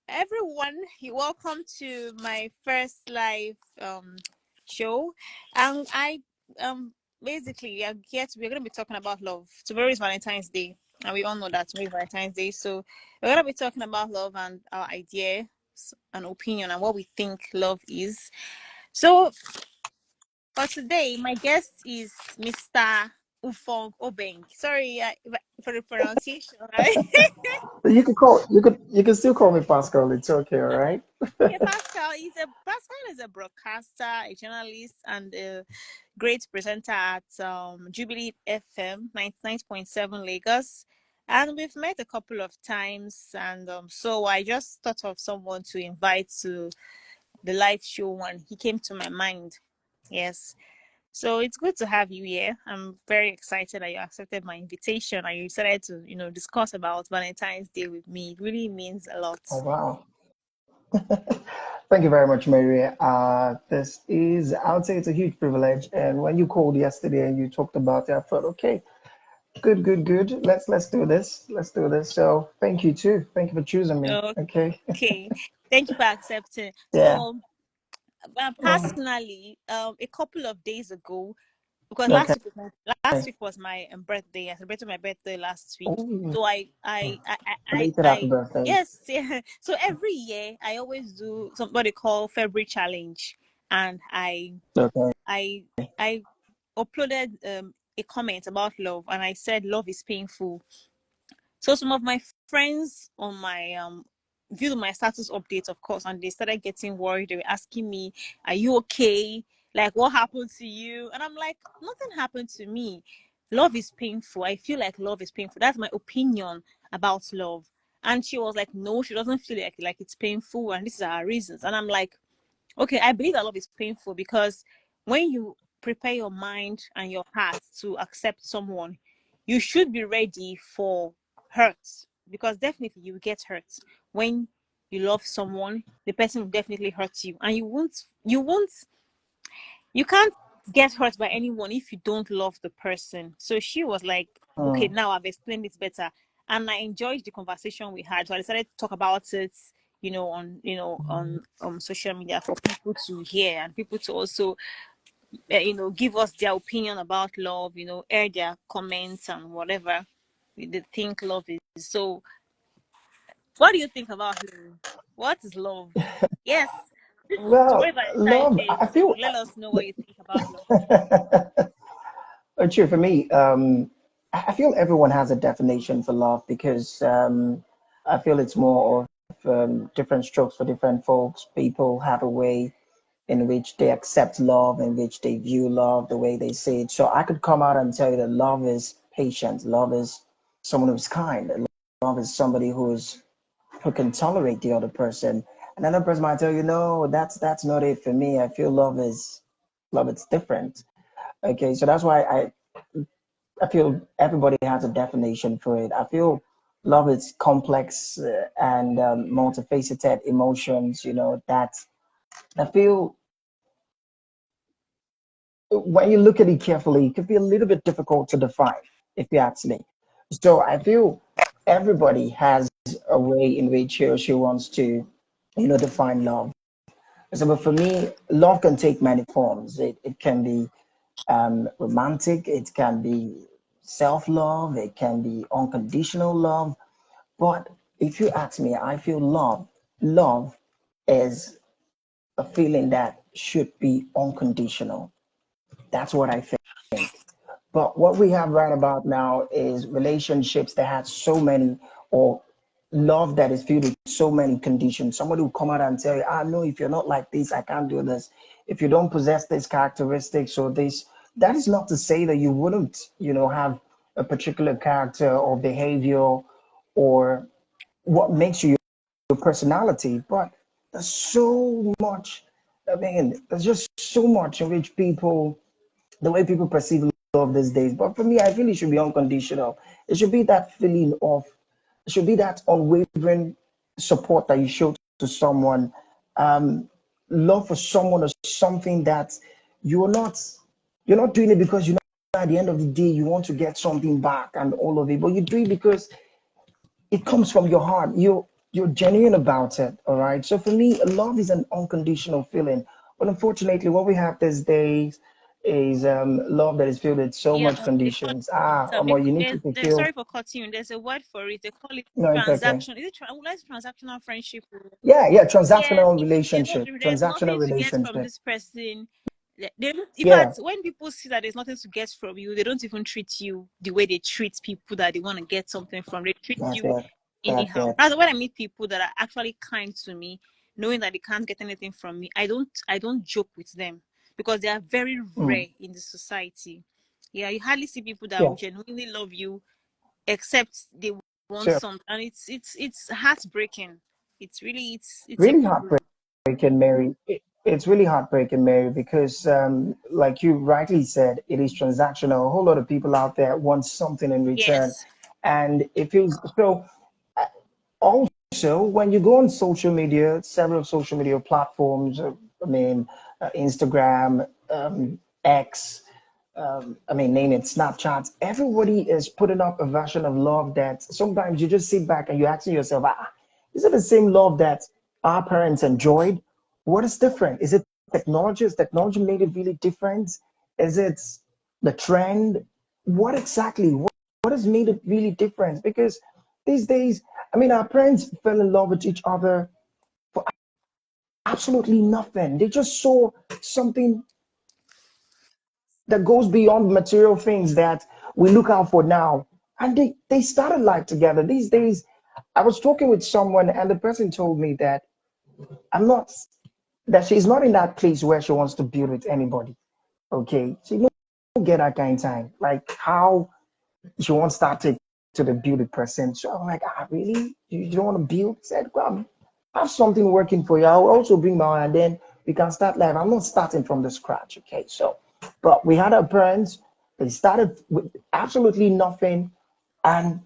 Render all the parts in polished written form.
Everyone, you welcome to my first live show. And I basically we're gonna be talking about love. Tomorrow is Valentine's Day, and we all know that tomorrow is Valentine's Day. So we're gonna be talking about love and our idea and opinion and what we think love is. So for today, my guest is Mr. Ufong Obeng. Sorry for the pronunciation, right? You can still call me Pascal. It's okay, all right? Yeah, Pascal is a broadcaster, a journalist, and a great presenter at Jubilee FM 99.7 Lagos. And we've met a couple of times, and so I just thought of someone to invite to the live show when he came to my mind. Yes. So it's good to have you here. I'm very excited that you accepted my invitation and you decided to, discuss about Valentine's Day with me. It really means a lot. Oh, wow. Thank you very much, Mary. I would say it's a huge privilege. And when you called yesterday and you talked about it, I thought, okay, good, good, good. Let's do this. Let's do this. So thank you too. Thank you for choosing me. Okay. Okay. Thank you for accepting. Yeah. So, Mm, personally, a couple of days ago, because okay. last week was my birthday. I celebrated my birthday last week. Oh, So belated happy birthday. yes, yeah. So every year I always do somebody called February challenge, and Okay. I I uploaded a comment about love, and I said love is painful. So some of my friends on my viewed my status updates, of course, and they started getting worried. They were asking me, "Are you okay? Like, what happened to you?" And I'm like, "Nothing happened to me. Love is painful. I feel like love is painful. That's my opinion about love." And she was like, "No, she doesn't feel like it's painful, and these are her reasons." And I'm like, "Okay, I believe that love is painful because when you prepare your mind and your heart to accept someone, you should be ready for hurt because definitely you will get hurt when you love someone. The person will definitely hurt you, and you can't get hurt by anyone if you don't love the person." So she was like, "Okay, Mm, now I've explained it better," and I enjoyed the conversation we had. So I decided to talk about it, on social media for people to hear and people to also, give us their opinion about love. Air their comments and whatever they think love is. So, what do you think about love? What is love? Yes, tomorrow well, is Valentine's love, Day, I so feel, let us know what you think about love. true for me. I feel everyone has a definition for love because I feel it's more of different strokes for different folks. People have a way in which they accept love, in which they view love, the way they see it. So I could come out and tell you that love is patient, love is someone who's kind, love is somebody who can tolerate the other person. Another person might tell you, no, that's not it for me. I feel love is different. Okay, so that's why I feel everybody has a definition for it. I feel love is complex and multifaceted emotions. That I feel when you look at it carefully, it could be a little bit difficult to define, if you ask me. So I feel everybody has a way in which he or she wants to, define love. So, but for me, love can take many forms. It can be romantic, it can be self love, it can be unconditional love. But if you ask me, I feel love is a feeling that should be unconditional. That's what I think. But what we have right about now is relationships that have so many, or love that is filled with so many conditions. Somebody will come out and tell you, no, if you're not like this, I can't do this. If you don't possess this characteristics or this, that is not to say that you wouldn't, have a particular character or behavior or what makes you your personality. But there's so much, I mean, there's just so much in which the way people perceive love these days. But for me, I feel it should be unconditional. It should be that feeling of, it should be that unwavering support that you show to someone. Um, Love for someone is something that you're not, you're not doing it because at the end of the day you want to get something back and all of it, but you do it because it comes from your heart. you're genuine about it, all right? So for me, love is an unconditional feeling. But unfortunately, what we have these days is love that is filled with so Yeah, much they call conditions. they, Or you need to there's fulfill. sorry for cutting you. There's a word for it. They call it No, it's okay. transaction. Is it let's transactional friendship? Yeah, yeah, Yes, transactional if relationship, there's transactional nothing to get from relationship. this person, they don't, in Yeah, fact, when people see that there's nothing to get from you, they don't even treat you the way they treat people that they want to get something from. They treat that's you it. That's anyhow. it. That's when I meet people that are actually kind to me, knowing that they can't get anything from me. I don't joke with them because they are very Mm, rare in the society. Yeah, you hardly see people that yeah, will genuinely love you except they want sure. something, and it's heartbreaking. It's a Really problem. heartbreaking, Mary. It's really heartbreaking, Mary, because like you rightly said, it is transactional. A whole lot of people out there want something in return, Yes, and it feels so. Also, when you go on social media, several social media platforms, I mean, Instagram, X, I mean, name it, Snapchat, everybody is putting up a version of love that sometimes you just sit back and you're asking yourself, is it the same love that our parents enjoyed? What is different? Is it technology? Has technology made it really different? Is it the trend? What exactly? What has made it really different? Because these days, I mean, our parents fell in love with each other for absolutely nothing. They just saw something that goes beyond material things that we look out for now. And they started life together. These days, I was talking with someone, and the person told me that I'm not, that she's not in that place where she wants to build with anybody. Okay. She don't get that kind of time. Like how she won't start to the build person. So I'm like, really? You don't want to build? He said, well, have something working for you. I'll also bring my own, and then we can start live. I'm not starting from the scratch. Okay. So, but we had our parents, they started with absolutely nothing, and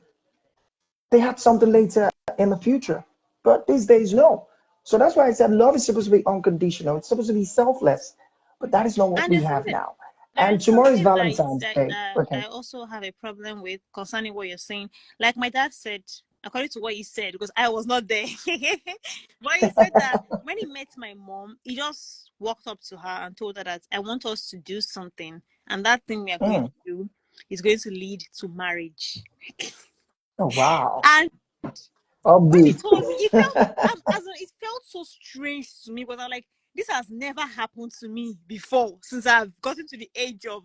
they had something later in the future. But these days, no. So that's why I said love is supposed to be unconditional. It's supposed to be selfless. But that is not what and we have now. there And is tomorrow is something that is Valentine's Day. I Okay. also have a problem with concerning what you're saying. Like my dad said, according to what he said, because I was not there, but he said that when he met my mom, he just walked up to her and told her that I want us to do something, and that thing we are going to Mm. do is going to lead to marriage. Oh, wow. And when he Upbeat. told me, it felt so strange to me, because I'm like, this has never happened to me before since I've gotten to the age of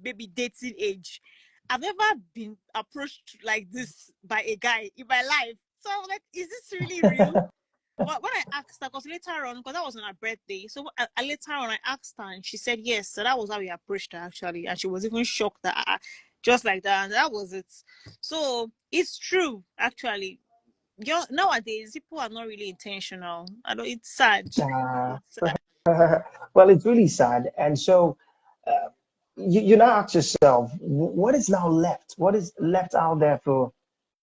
maybe dating age. I've never been approached like this by a guy in my life. So I was like, is this really real? But when I asked her, because later on, because that was on her birthday, so later on I asked her, and she said yes. So that was how we approached her actually, and she was even shocked that just like that, and that was it. So it's true actually. Nowadays people are not really intentional. I know it's sad. Uh, It's sad. well, it's really sad. And so you now ask yourself, what is now left? What is left out there for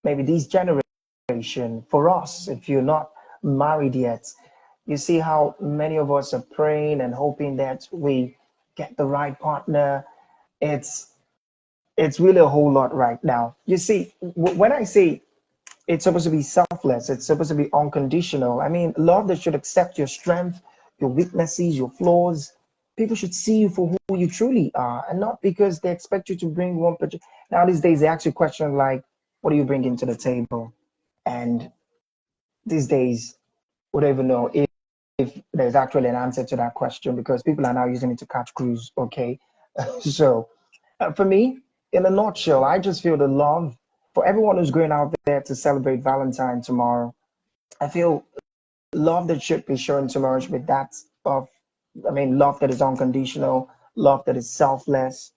maybe this generation, for us, if you're not married yet? You see how many of us are praying and hoping that we get the right partner. It's it's really a whole lot right now. You see, when I say it's supposed to be selfless. It's supposed to be unconditional. I mean, love that should accept your strength, your weaknesses, your flaws. People should see you for who you truly are, and not because they expect you to bring one picture. Now these days, they ask you questions like, "What do you bring into the table?" And these days, we don't even know if there's actually an answer to that question because people are now using it to catch crews. Okay, so for me, in a nutshell, I just feel the love for everyone who's going out there to celebrate Valentine tomorrow. I feel love that should be shown tomorrow should be that of, I mean, love that is unconditional, love that is selfless,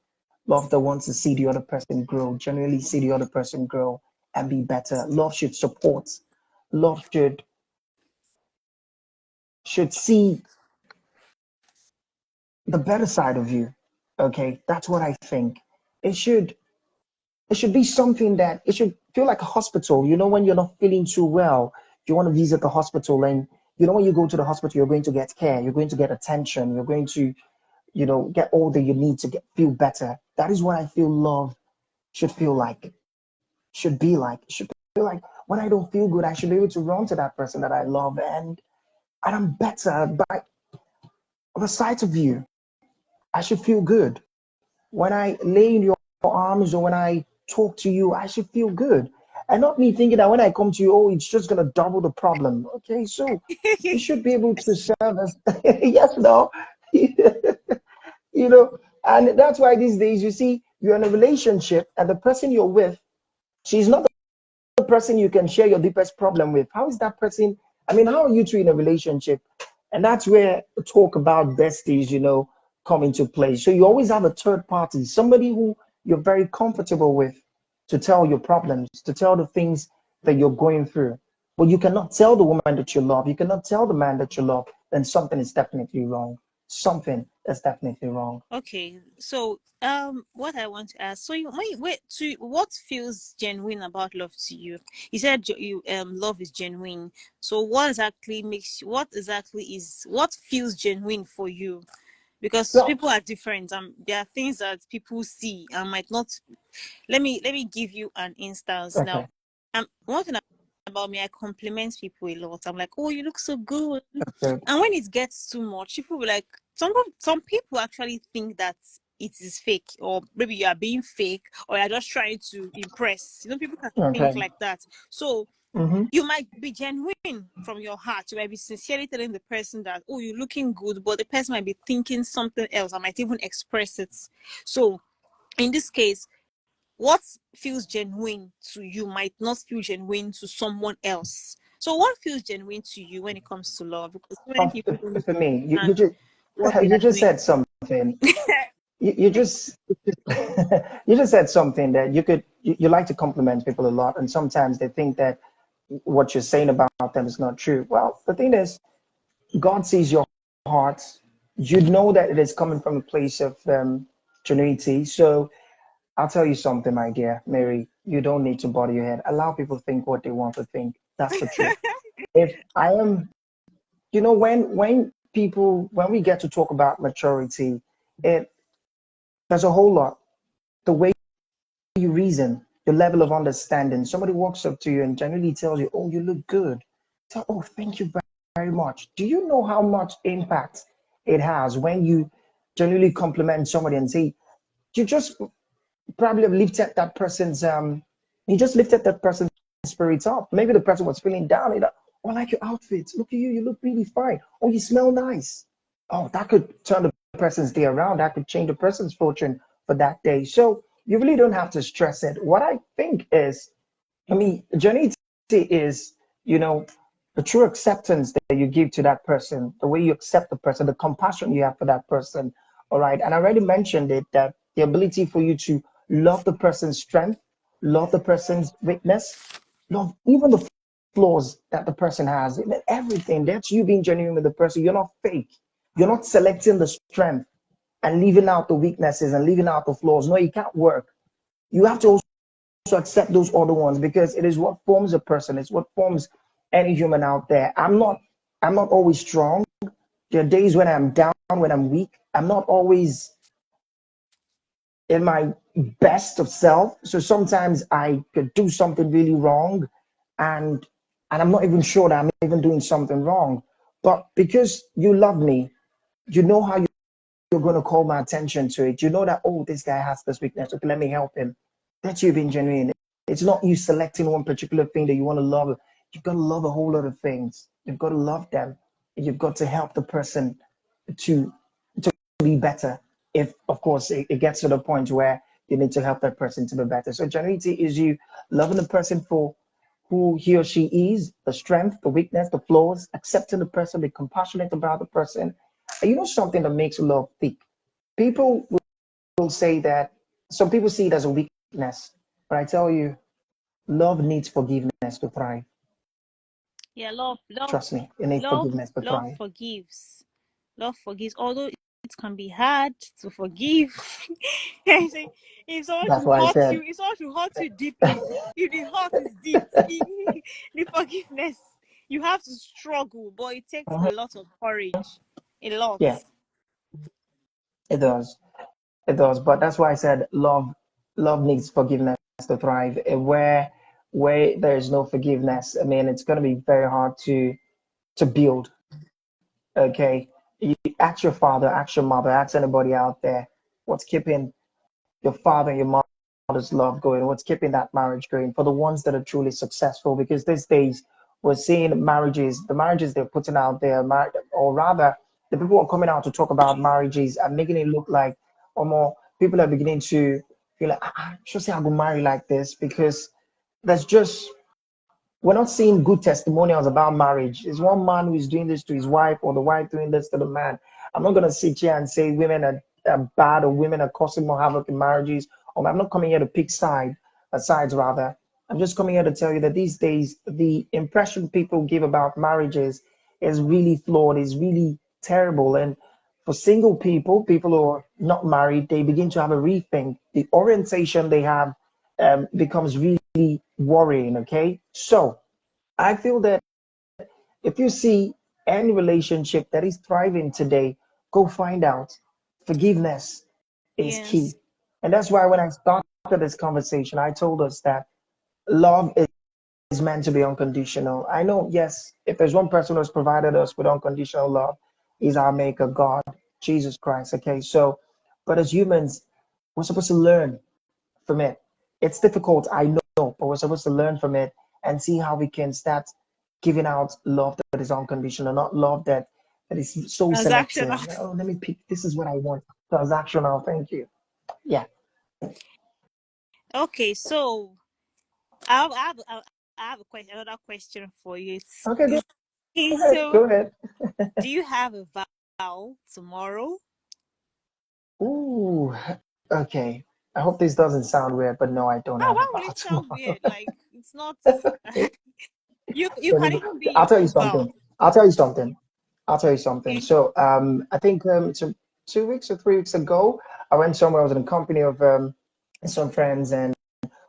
love that wants to see the other person grow, genuinely see the other person grow and be better. Love should support. Love should see the better side of you. Okay, that's what I think. It should it should be something that it should feel like a hospital. You know, when you're not feeling too well, you want to visit the hospital, and you know, when you go to the hospital, you're going to get care, you're going to get attention, you're going to, you know, get all that you need to feel better. That is what I feel love should feel like, should be like, should feel like. When I don't feel good, I should be able to run to that person that I love, and I'm better by the sight of you. I should feel good. When I lay in your arms or when I talk to you, I should feel good. And not me thinking that when I come to you, oh, it's just going to double the problem. Okay, so you should be able to serve as, yes, no, and that's why these days you see you're in a relationship and the person you're with, she's not the person you can share your deepest problem with. How is that person? I mean, how are you two in a relationship? And that's where talk about besties, come into play. So you always have a third party, somebody who you're very comfortable with to tell your problems, to tell the things that you're going through. But you cannot tell the woman that you love, you cannot tell the man that you love, then something is definitely wrong. Something is definitely wrong. Okay, so what I want to ask, so you wait to what feels genuine about love to you? You said you love is genuine. So what feels genuine for you? Because So, people are different. There are things that people see and might not. Let me give you an instance now. okay, One thing about me, I compliment people a lot. I'm like, oh, you look so good. that's good. And when it gets too much, people will like some people actually think that it is fake, or maybe you are being fake, or you're just trying to impress. People can think Okay. like that. So Mm-hmm. you might be genuine from your heart. You might be sincerely telling the person that, oh, you're looking good, but the person might be thinking something else. I might even express it. So in this case, what feels genuine to you might not feel genuine to someone else. So what feels genuine to you when it comes to love? Because so many people don't For me, you understand just what they you are just doing. said something. You just you just said something that you like to compliment people a lot, and sometimes they think that what you're saying about them is not true. Well, the thing is, God sees your heart. You know that it is coming from a place of genuinity. So I'll tell you something, my dear Mary. You don't need to bother your head. Allow people to think what they want to think. That's the truth. If I am, when we get to talk about maturity, it there's a whole lot. The way you reason, your level of understanding. Somebody walks up to you and genuinely tells you, "Oh, you look good." Tell, "Oh, thank you very much." Do you know how much impact it has when you genuinely compliment somebody and say, "You just probably have lifted that person's you just lifted that person's spirits up." Maybe the person was feeling down. "Oh, I like your outfit. Look at you. You look really fine. Oh, you smell nice." Oh, that could turn the person's day around. That could change the person's fortune for that day. So you really don't have to stress it. What I think is, I mean, journey is, you know, the true acceptance that you give to that person, the way you accept the person, the compassion you have for that person. All right. And I already mentioned it that the ability for you to love the person's strength, love the person's weakness, love even the flaws that the person has, everything. That's you being genuine with the person. You're not fake. You're not selecting the strength and leaving out the weaknesses and leaving out the flaws. No, it can't work. You have to also accept those other ones because it is what forms a person. It's what forms any human out there. I'm not always strong. There are days when I'm down, when I'm weak. I'm not always in my best of self. So sometimes I could do something really wrong and I'm not even sure that I'm even doing something wrong. But because you love me, you know how you're going to call my attention to it. You know that, oh, this guy has this weakness. Okay, let me help him. That's you being genuine. It's not you selecting one particular thing that you want to love. You've got to love a whole lot of things. You've got to love them. You've got to help the person to be better. If, of course, it gets to the point where you need to help that person to be better. So, genuinity is you loving the person for who he or she is, the strength, the weakness, the flaws, accepting the person, be compassionate about the person. And you know something that makes love thick? People will say that some people see it as a weakness, but I tell you, love needs forgiveness to thrive. Yeah, love, love, Trust me, it needs love, forgiveness to love thrive. forgives. Love forgives. Although it can be hard to forgive. I say, if someone That's should why I hurt said, you, if someone should hurt you deeply, if the hurt is deep, the forgiveness, you have to struggle, but it takes a lot of courage. A lot. yeah, it does. It does. But that's why I said love needs forgiveness to thrive. Where where there is no forgiveness, I mean, it's going to be very hard to build. Okay, you ask your father, ask your mother, ask anybody out there, what's keeping your father and your mother's love going? What's keeping that marriage going? For the ones that are truly successful, because these days we're seeing marriages, the marriages they're putting out there, or rather, the people who are coming out to talk about marriages are making it look like, or more people are beginning to feel like, should say I go marry like this because there's just we're not seeing good testimonials about marriage. Is one man who is doing this to his wife or the wife doing this to the man. I'm not going to sit here and say women are bad or women are causing more havoc in marriages. Or I'm not coming here to pick sides rather. I'm just coming here to tell you that these days the impression people give about marriages is really flawed, is really terrible. And for single people, people who are not married, they begin to have a rethink. The orientation they have becomes really worrying. Okay, so I feel that if you see any relationship that is thriving today, go find out. Forgiveness is key. Yes. And that's why when I started this conversation, I told us that love is meant to be unconditional. I know, yes, if there's one person who's provided us with unconditional love, is our maker, God, Jesus Christ. Okay, so, but as humans, we're supposed to learn from it. It's difficult, I know, but we're supposed to learn from it and see how we can start giving out love that is unconditional, not love that is so Transactional. selective. Oh, let me pick. This is what I want. Transactional. Thank you. Yeah. Okay, so I have a question, another question for you. Okay. Go Okay, ahead. so Go ahead. do you have a vow tomorrow? Ooh. Okay. I hope this doesn't sound weird, but no, I don't Oh, have a why will vow it sound tomorrow. weird? Like it's not. You Let me can go. even be I'll your tell you own vow. something. I'll tell you something. I'll tell you something. Okay. So, I think 2 weeks or 3 weeks ago, I went somewhere. I was in a company of some friends, and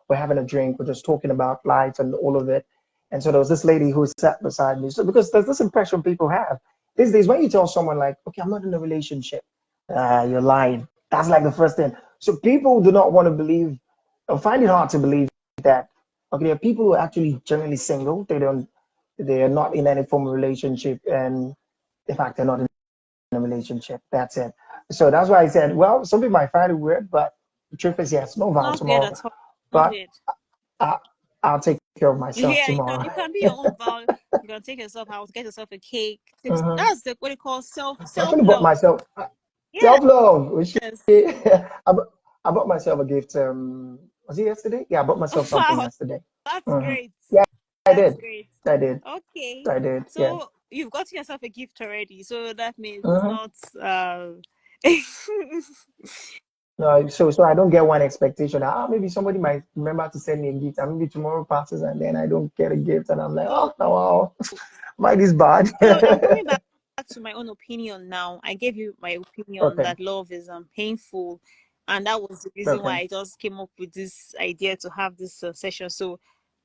we're having a drink. We're just talking about life and all of it. And so there was this lady who sat beside me. So because there's this impression people have these days when you tell someone like, "Okay, I'm not in a relationship," you're lying. That's like the first thing. So people do not want to believe, or find it hard to believe that. Okay, there are people who are actually generally single. They are not in any form of relationship, and in fact, they're not in a relationship. That's it. So that's why I said, well, some people might find it weird, but the truth is, yes, no vow Not weird tomorrow. at all. Not But weird. I, I'll take care of myself Yeah, tomorrow. you can be your own vow. You can take yourself out, get yourself a cake. Hmm. That's the what they call I self actually bought love. myself Yes. self-love. I bought myself a gift. Was it yesterday? Yeah, I bought myself something Wow, yesterday. that's Hmm. great. Yeah, I That's did. great. I did. Okay. I did. Yeah. So you've got yourself a gift already. So that means it's Hmm. not No, so I don't get one expectation. Maybe somebody might remember to send me a gift, and maybe tomorrow passes, and then I don't get a gift, and I'm like, so oh no, wow, why this bad? so I'm coming back to my own opinion now. I gave you my opinion Okay. that love is painful, and that was the reason why Okay. I just came up with this idea to have this session. So,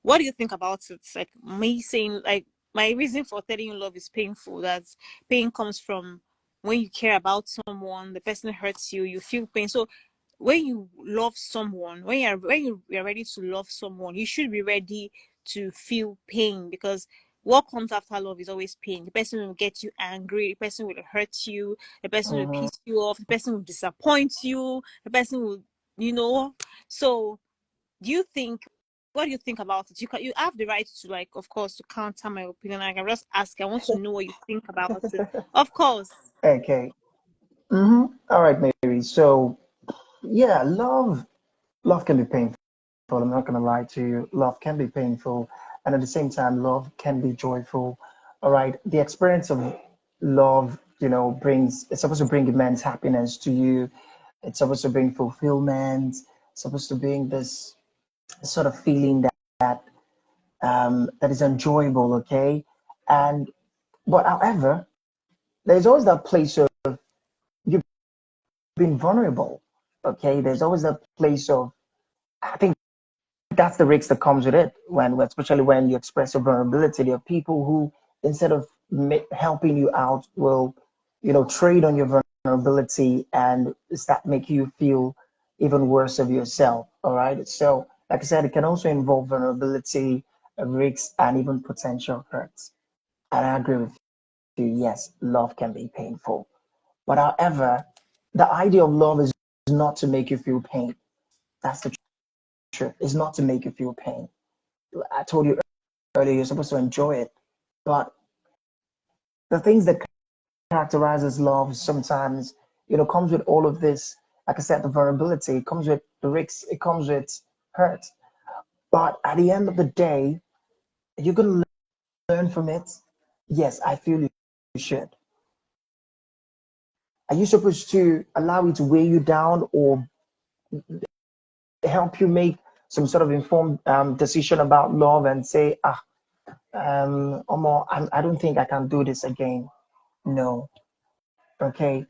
what do you think about it? Like me saying, like my reason for telling you love is painful. That pain comes from when you care about someone, the person hurts you, you feel pain. So, when you love someone, when you're ready to love someone, you should be ready to feel pain because what comes after love is always pain. The person will get you angry, the person will hurt you, the person will Hmm. piss you off, the person will disappoint you, the person will, you know. So, do you think? What do you think about it? You have the right to like, of course, to counter my opinion. I can just ask. I want to know what you think about it. Of course. Okay. All right, Mary. So yeah, love can be painful. I'm not gonna lie to you. Love can be painful, and at the same time, love can be joyful. All right. The experience of love, brings it's supposed to bring immense happiness to you. It's supposed to bring fulfillment. It's supposed to bring this sort of feeling that is enjoyable. Okay, and but however, there's always that place of you've been vulnerable. Okay, there's always that place of I think that's the risk that comes with it especially when you express your vulnerability. There are people who instead of helping you out will trade on your vulnerability and start make you feel even worse of yourself. All right, so Like I said, it can also involve vulnerability, risks, and even potential hurts. And I agree with you. Yes, love can be painful. But however, the idea of love is not to make you feel pain. That's the truth. It's not to make you feel pain. I told you earlier, you're supposed to enjoy it. But the things that characterizes love sometimes, comes with all of this. Like I said, the vulnerability, it comes with the risks, it comes with hurt. But at the end of the day, you're going to learn from it. Yes, I feel you should. Are you supposed to allow it to weigh you down or help you make some sort of informed decision about love and say, Omo, I don't think I can do this again? No. Okay.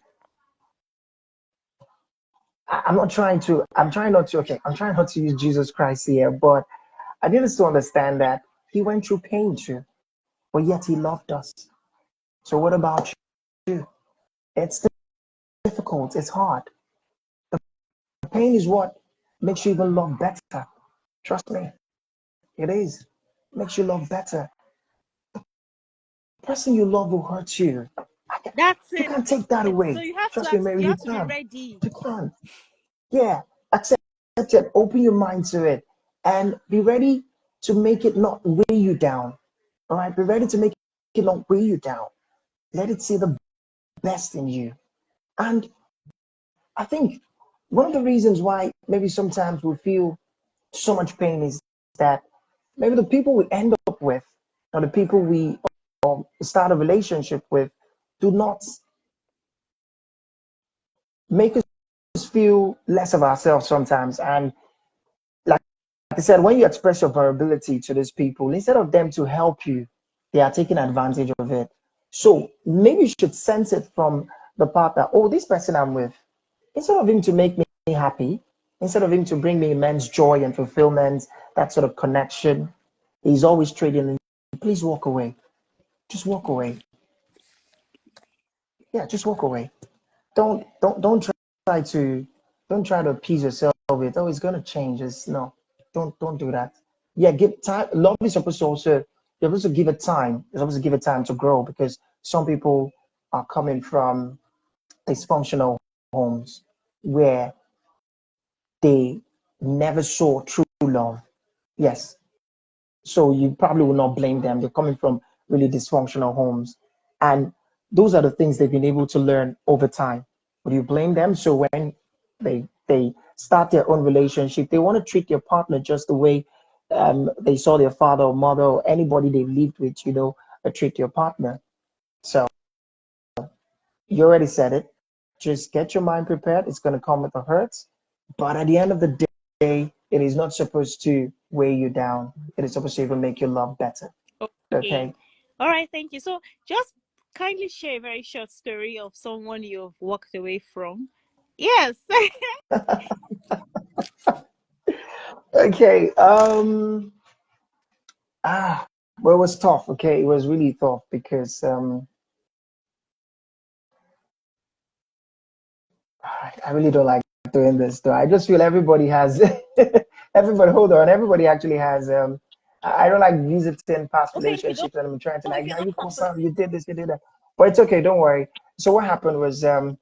I'm not trying to, I'm trying not to, okay, I'm trying not to use Jesus Christ here, but I need us to understand that he went through pain too, but yet he loved us. So what about you? It's difficult, it's hard. The pain is what makes you even love better. Trust me, it is. Makes you love better. The person you love will hurt you. That's You it. can't take that So away. you have to Trust me, Mary, you you have to be can't. ready. You can't. Yeah, accept it. Open your mind to it and be ready to make it not weigh you down. All right, be ready to make it not weigh you down. Let it see the best in you. And I think one of the reasons why maybe sometimes we feel so much pain is that maybe the people we end up with or the people we start a relationship with do not make us feel less of ourselves sometimes. And like I said, when you express your vulnerability to these people, instead of them to help you, they are taking advantage of it. So maybe you should sense it from the part that, oh, this person I'm with, instead of him to make me happy, instead of him to bring me immense joy and fulfillment, that sort of connection, he's always trading in. Please walk away. Just walk away. Yeah, just walk away. Don't try to don't try to appease yourself with, oh, it's gonna change. It's no, don't do that. Yeah, give time. Love is supposed to also, you're supposed to give it time. You're supposed to give it time to grow because some people are coming from dysfunctional homes where they never saw true love. Yes. So you probably will not blame them. They're coming from really dysfunctional homes. And those are the things they've been able to learn over time. Would you blame them? So when they start their own relationship, they want to treat their partner just the way they saw their father or mother or anybody they lived with, treat your partner. So you already said it. Just get your mind prepared. It's going to come with the hurts. But at the end of the day, it is not supposed to weigh you down. It is supposed to even make your love better. Okay. Okay. All right, thank you. So just kindly share a very short story of someone you've walked away from. Yes. Okay. Ah, well, it was tough. Okay, it was really tough because I really don't like doing this. Though I just feel everybody has, everybody. Hold on, everybody actually has. I don't like visiting past Okay, if you don't relationships and I'm trying to if like, you're now not you comfortable. concerned, you did this, you did that. But it's okay. Don't worry. So what happened was I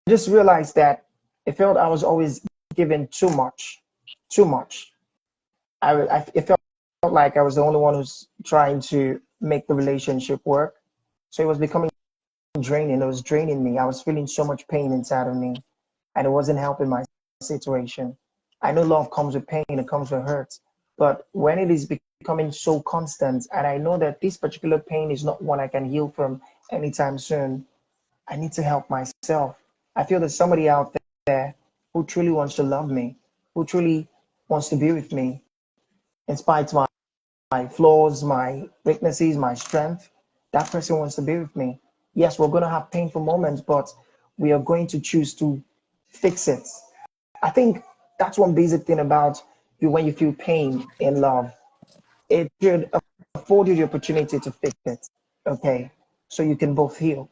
just realized that it felt I was always giving too much, too much. It felt like I was the only one who's trying to make the relationship work. So it was becoming draining. It was draining me. I was feeling so much pain inside of me, and it wasn't helping my situation. I know love comes with pain, it comes with hurt, but when it is becoming so constant, and I know that this particular pain is not one I can heal from anytime soon, I need to help myself. I feel there's somebody out there who truly wants to love me, who truly wants to be with me, in spite of my flaws, my weaknesses, my strength. That person wants to be with me. Yes, we're going to have painful moments, but we are going to choose to fix it. I think that's one basic thing about you when you feel pain in love. It should afford you the opportunity to fix it. Okay. So you can both heal.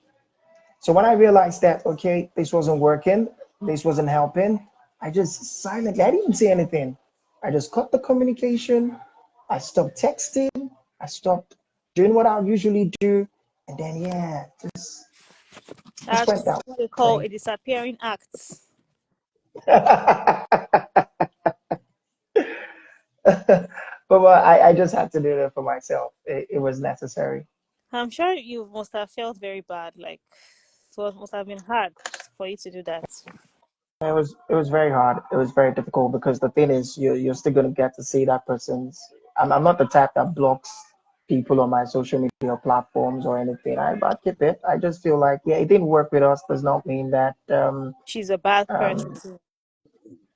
So when I realized that, okay, this wasn't working, this wasn't helping, I just silently, I didn't say anything. I just cut the communication. I stopped texting. I stopped doing what I usually do. And then, yeah, just went That's that what they call way. a disappearing act. But I just had to do it for myself. It was necessary. I'm sure you must have felt very bad. Like, so it must have been hard for you to do that. It was very hard. It was very difficult because the thing is, you're still gonna get to see that person's. I'm not the type that blocks people on my social media platforms or anything. I keep it. I just feel like yeah, it didn't work with us. Does not mean that She's a bad um person.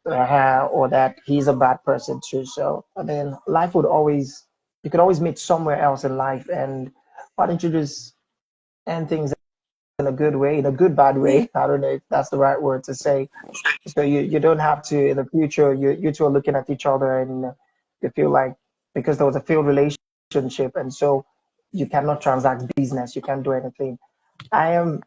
or that he's a bad person too. So I mean, life would always you could always meet somewhere else in life, and why don't you just end things in a good way, in a good bad way? I don't know if that's the right word to say. So you don't have to in the future. You two are looking at each other and you feel like because there was a failed relationship and so you cannot transact business. You can't do anything. I am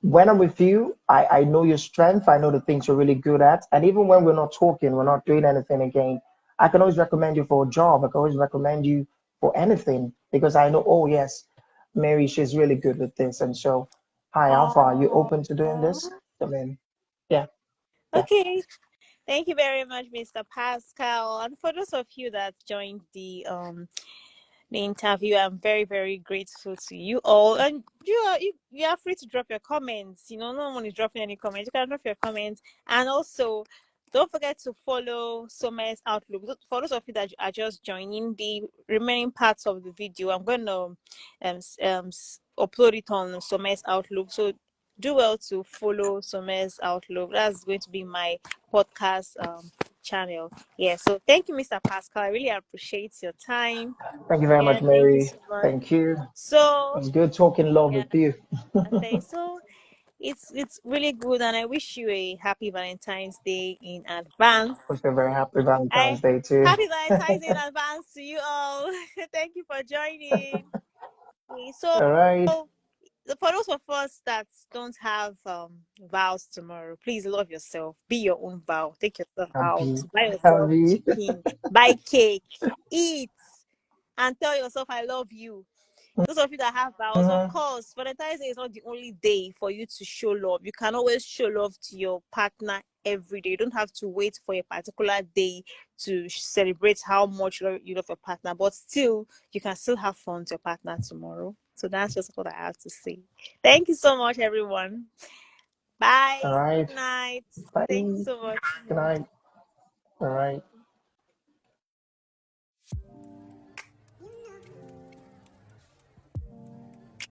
when I'm with you. I know your strength. I know the things you're really good at. And even when we're not talking, we're not doing anything again. I can always recommend you for a job. I can always recommend you for anything because I know. Oh yes, Mary, she's really good with this. And so, hi, Alpha, are you Oh, open to doing this? I mean, yeah, yeah. okay. Thank you very much, Mr. Pascal. And for those of you that joined the interview, I'm very, very grateful to you all. And you are free to drop your comments. No one is dropping any comments. You can drop your comments. And also, don't forget to follow SOMHE'S Outlook. For those of you that are just joining the remaining parts of the video, I'm going to upload it on SOMHE'S Outlook. So do well to follow SOMHE'S Outlook. That's going to be my podcast channel. Yeah. So thank you, Mr. Pascal. I really appreciate your time. Thank you very Yeah, much, thank you Mary. so much. Thank you. It So was good talking love yeah, with you. okay. So it's really good, and I wish you a happy Valentine's Day in advance. Wish you a very happy Valentine's I Day too. Happy Valentine's Day in advance to you all. Thank you for joining. Okay, so All right. for those of us that don't have vows tomorrow, please love yourself. Be your own vow. Take yourself out. Happy. Buy yourself Happy. chicken. Buy cake. Eat. And tell yourself I love you. Those of you that have vows, of Mhm. course, Valentine's Day is not the only day for you to show love. You can always show love to your partner every day. You don't have to wait for a particular day to celebrate how much you love your partner, but still, you can still have fun with your partner tomorrow. So that's just what I have to say. Thank you so much, everyone. All Bye. right. Good night. Bye. Thank you so much. Good night. All right.